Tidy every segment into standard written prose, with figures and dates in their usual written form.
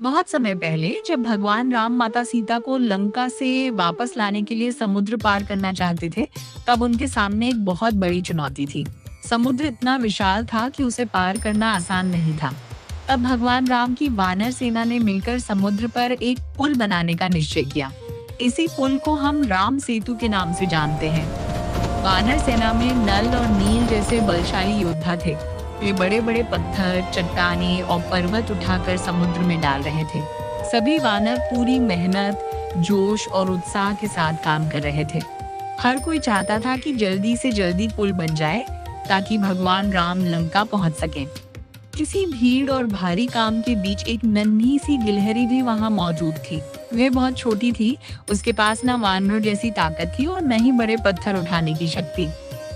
बहुत समय पहले जब भगवान राम माता सीता को लंका से वापस लाने के लिए समुद्र पार करना चाहते थे, तब उनके सामने एक बहुत बड़ी चुनौती थी। समुद्र इतना विशाल था कि उसे पार करना आसान नहीं था। तब भगवान राम की वानर सेना ने मिलकर समुद्र पर एक पुल बनाने का निश्चय किया। इसी पुल को हम राम सेतु के नाम से जानते हैं। वानर सेना में नल और नील जैसे बलशाली योद्धा थे। वे बड़े बड़े पत्थर, चट्टानें और पर्वत उठाकर समुद्र में डाल रहे थे। सभी वानर पूरी मेहनत, जोश और उत्साह के साथ काम कर रहे थे। हर कोई चाहता था कि जल्दी से जल्दी पुल बन जाए ताकि भगवान राम लंका पहुंच सके। किसी भीड़ और भारी काम के बीच एक नन्ही सी गिलहरी भी वहां मौजूद थी। वह बहुत छोटी थी, उसके पास ना वानर जैसी ताकत थी और न ही बड़े पत्थर उठाने की शक्ति।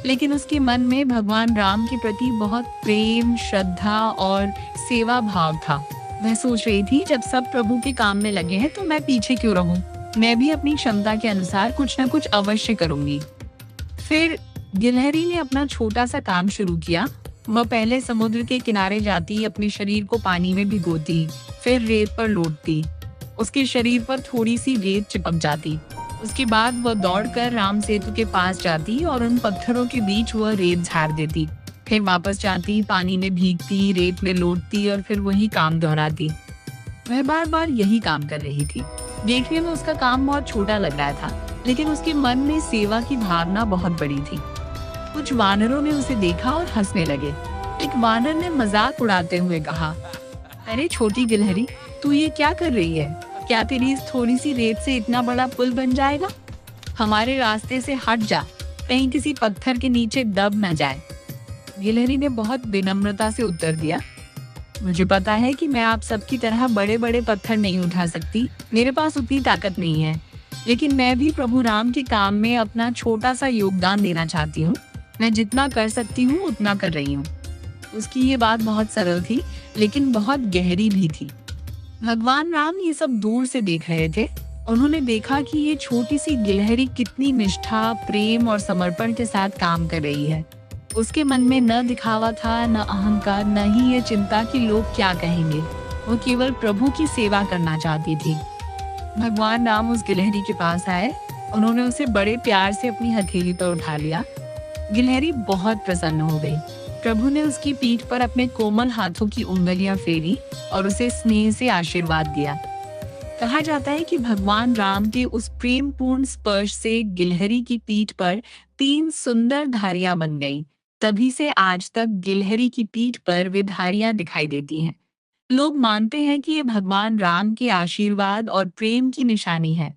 लेकिन उसके मन में भगवान राम के प्रति बहुत प्रेम, श्रद्धा और सेवा भाव था। वह सोच रही थी, जब सब प्रभु के काम में लगे हैं तो मैं पीछे क्यों रहूं? मैं भी अपनी क्षमता के अनुसार कुछ न कुछ अवश्य करूंगी। फिर गिलहरी ने अपना छोटा सा काम शुरू किया। वह पहले समुद्र के किनारे जाती, अपने शरीर को पानी में भिगोती, फिर रेत पर लौटती। उसके शरीर पर थोड़ी सी रेत चिपक जाती। उसके बाद वह दौड़कर राम सेतु के पास जाती और उन पत्थरों के बीच वह रेत झाड़ देती। फिर वापस जाती, पानी में भीगती, रेत में लौटती और फिर वही काम दोहराती। वह बार बार यही काम कर रही थी। देखने में उसका काम बहुत छोटा लग रहा था, लेकिन उसके मन में सेवा की भावना बहुत बड़ी थी। कुछ वानरों ने उसे देखा और हंसने लगे। एक वानर ने मजाक उड़ाते हुए कहा, अरे छोटी गिलहरी, तू ये क्या कर रही है? क्या तेरी इस थोड़ी सी रेत से इतना बड़ा पुल बन जाएगा? हमारे रास्ते से हट जा, कहीं किसी पत्थर के नीचे दब न जाए। गिलहरी ने बहुत विनम्रता से उत्तर दिया, मुझे पता है कि मैं आप सबकी तरह बड़े बड़े पत्थर नहीं उठा सकती, मेरे पास उतनी ताकत नहीं है, लेकिन मैं भी प्रभु राम के काम में अपना छोटा सा योगदान देना चाहती हूँ। मैं जितना कर सकती हूँ उतना कर रही हूँ। उसकी ये बात बहुत सरल थी, लेकिन बहुत गहरी भी थी। भगवान राम ये सब दूर से देख रहे थे। उन्होंने देखा कि ये छोटी सी गिलहरी कितनी निष्ठा, प्रेम और समर्पण के साथ काम कर रही है। उसके मन में न दिखावा था, न अहंकार, न ही ये चिंता कि लोग क्या कहेंगे। वो केवल प्रभु की सेवा करना चाहती थी। भगवान राम उस गिलहरी के पास आए। उन्होंने उसे बड़े प्यार से अपनी हथेली पर उठा लिया। गिलहरी बहुत प्रसन्न हो गई। प्रभु ने उसकी पीठ पर अपने कोमल हाथों की उंगलियां फेरी और उसे स्नेह से आशीर्वाद दिया। कहा जाता है कि भगवान राम के उस प्रेमपूर्ण स्पर्श से गिलहरी की पीठ पर 3 सुंदर धारियां बन गईं। तभी से आज तक गिलहरी की पीठ पर वे धारियां दिखाई देती हैं। लोग मानते हैं कि ये भगवान राम के आशीर्वाद और प्रेम की निशानी है।